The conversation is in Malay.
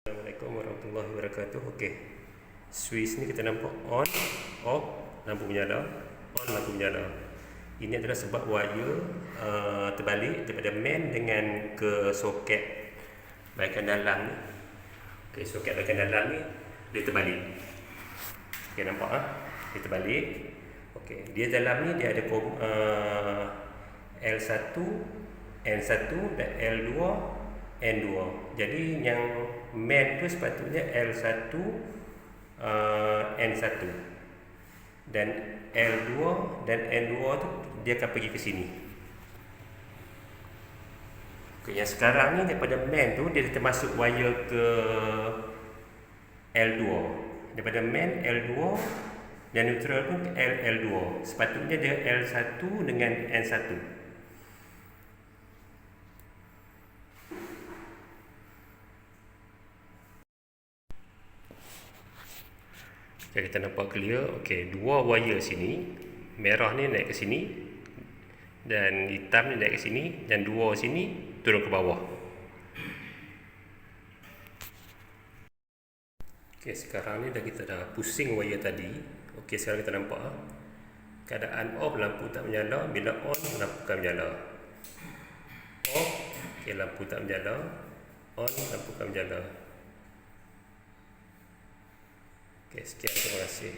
Assalamualaikum warahmatullahi wabarakatuh. Okey. Switch ni kita nampak on, off, lampu menyala, on, lampu menyala. Ini adalah sebab wire terbalik daripada main dengan ke soket bahagian dalam ni. Okey, soket bahagian dalam ni dia terbalik. Okey, nampak dia terbalik. Okey, dia dalam ni dia ada L1, N1 dan L2, N2. Jadi yang main tu sepatutnya L1, N1 dan L2 dan N2 tu dia akan pergi ke sini. Okay, yang sekarang ni daripada main tu dia termasuk wire ke L2. Daripada main L2 dan neutral tu L2. Sepatutnya dia L1 dengan N1. Okay, kita nampak clear. Okey, dua wire sini, merah ni naik ke sini dan hitam ni naik ke sini, dan dua sini turun ke bawah. Okey, sekarang ni kita dah pusing wire tadi. Okey, sekarang kita nampak keadaan off, lampu tak menyala. Bila on, lampu akan menyala. Off, okey, lampu tak menyala. On, lampu akan menyala. Okey, sekian, terima kasih.